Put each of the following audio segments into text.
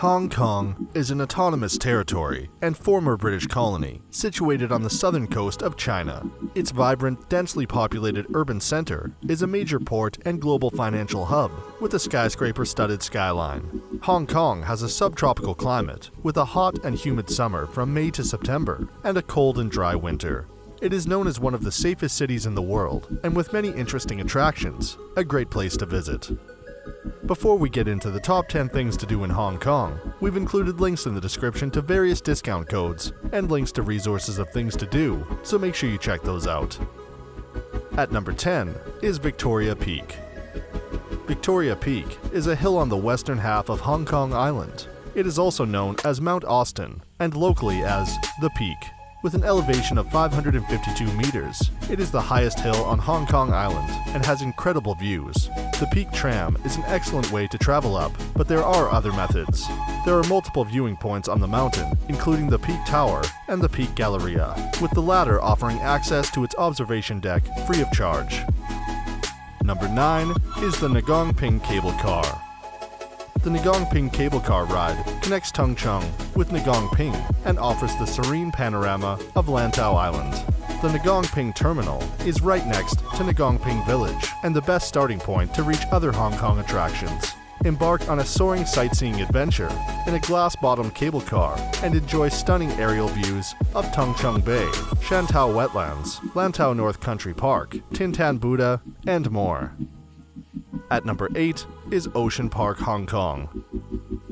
Hong Kong is an autonomous territory and former British colony situated on the southern coast of China. Its vibrant, densely populated urban center is a major port and global financial hub with a skyscraper-studded skyline. Hong Kong has a subtropical climate with a hot and humid summer from May to September and a cold and dry winter. It is known as one of the safest cities in the world and with many interesting attractions, a great place to visit. Before we get into the top 10 things to do in Hong Kong, we've included links in the description to various discount codes and links to resources of things to do, so make sure you check those out. At number 10 is Victoria Peak. Victoria Peak is a hill on the western half of Hong Kong Island. It is also known as Mount Austin and locally as The Peak. With an elevation of 552 meters, it is the highest hill on Hong Kong Island and has incredible views. The Peak Tram is an excellent way to travel up, but there are other methods. There are multiple viewing points on the mountain, including the Peak Tower and the Peak Galleria, with the latter offering access to its observation deck free of charge. Number 9 is the Ngong Ping Cable Car. The Ngong Ping cable car ride connects Tung Chung with Ngong Ping and offers the serene panorama of Lantau Island. The Ngong Ping terminal is right next to Ngong Ping Village and the best starting point to reach other Hong Kong attractions. Embark on a soaring sightseeing adventure in a glass-bottomed cable car and enjoy stunning aerial views of Tung Chung Bay, Shantou Wetlands, Lantau North Country Park, Tin Tan Buddha, and more. At number 8 is Ocean Park Hong Kong.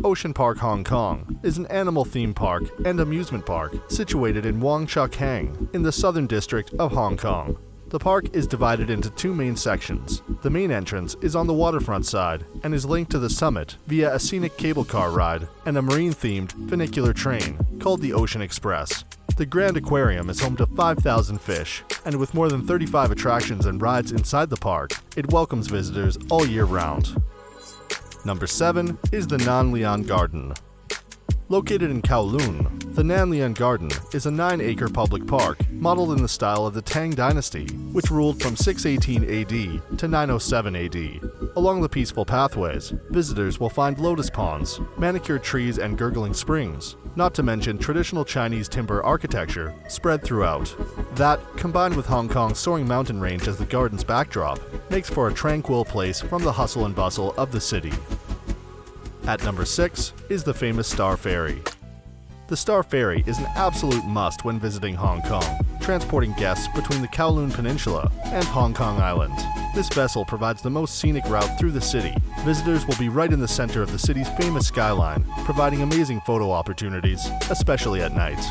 Ocean Park Hong Kong is an animal theme park and amusement park situated in Wong Chuk Hang in the southern district of Hong Kong. The park is divided into two main sections. The main entrance is on the waterfront side and is linked to the summit via a scenic cable car ride and a marine-themed funicular train called the Ocean Express. The Grand Aquarium is home to 5,000 fish, and with more than 35 attractions and rides inside the park, it welcomes visitors all year round. Number 7 is the Nan Lian Garden. Located in Kowloon, the Nan Lian Garden is a 9-acre public park modeled in the style of the Tang Dynasty, which ruled from 618 AD to 907 AD. Along the peaceful pathways, visitors will find lotus ponds, manicured trees and gurgling springs, not to mention traditional Chinese timber architecture spread throughout. That, combined with Hong Kong's soaring mountain range as the garden's backdrop, makes for a tranquil place from the hustle and bustle of the city. At number 6 is the famous Star Ferry. The Star Ferry is an absolute must when visiting Hong Kong, transporting guests between the Kowloon Peninsula and Hong Kong Island. This vessel provides the most scenic route through the city. Visitors will be right in the center of the city's famous skyline, providing amazing photo opportunities, especially at night.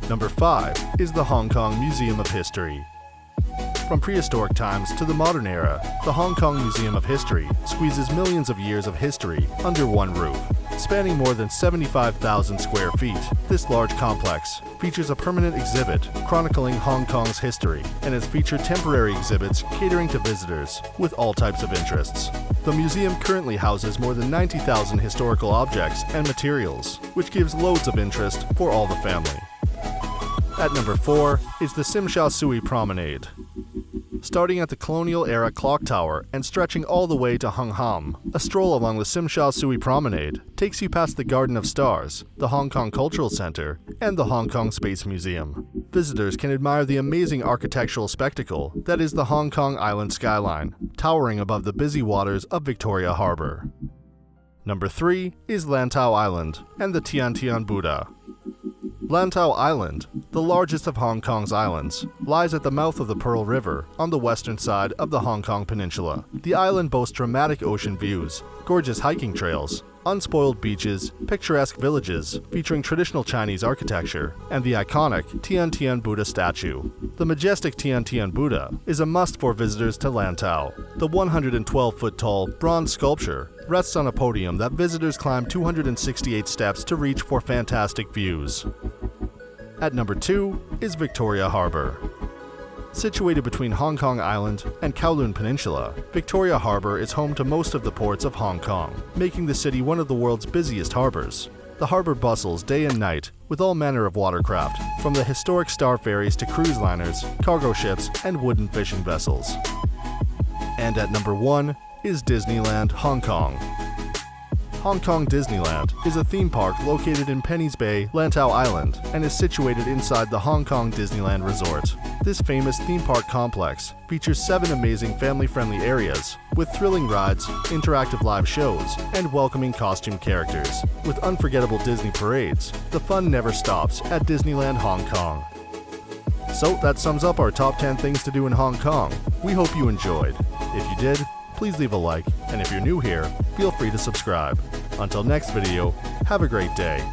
Number 5 is the Hong Kong Museum of History. From prehistoric times to the modern era, the Hong Kong Museum of History squeezes millions of years of history under one roof. Spanning more than 75,000 square feet, this large complex features a permanent exhibit chronicling Hong Kong's history and has featured temporary exhibits catering to visitors with all types of interests. The museum currently houses more than 90,000 historical objects and materials, which gives loads of interest for all the family. At number 4 is the Tsim Sha Tsui Promenade. Starting at the colonial-era clock tower and stretching all the way to Hung Hom, a stroll along the Tsim Sha Tsui Promenade takes you past the Garden of Stars, the Hong Kong Cultural Center, and the Hong Kong Space Museum. Visitors can admire the amazing architectural spectacle that is the Hong Kong Island skyline, towering above the busy waters of Victoria Harbour. Number 3 is Lantau Island and the Tian Tian Buddha. Lantau Island, the largest of Hong Kong's islands, lies at the mouth of the Pearl River on the western side of the Hong Kong Peninsula. The island boasts dramatic ocean views, gorgeous hiking trails, unspoiled beaches, picturesque villages featuring traditional Chinese architecture, and the iconic Tian Tian Buddha statue. The majestic Tian Tian Buddha is a must for visitors to Lantau. The 112-foot-tall bronze sculpture rests on a podium that visitors climb 268 steps to reach for fantastic views. At number 2 is Victoria Harbour. Situated between Hong Kong Island and Kowloon Peninsula, Victoria Harbour is home to most of the ports of Hong Kong, making the city one of the world's busiest harbours. The harbour bustles day and night with all manner of watercraft, from the historic star ferries to cruise liners, cargo ships, and wooden fishing vessels. And at number 1 is Disneyland Hong Kong. Hong Kong Disneyland is a theme park located in Penny's Bay, Lantau Island, and is situated inside the Hong Kong Disneyland Resort. This famous theme park complex features 7 amazing family-friendly areas with thrilling rides, interactive live shows, and welcoming costume characters. With unforgettable Disney parades, the fun never stops at Disneyland Hong Kong. So that sums up our top 10 things to do in Hong Kong. We hope you enjoyed. If you did, please leave a like, and if you're new here, feel free to subscribe. Until next video, have a great day.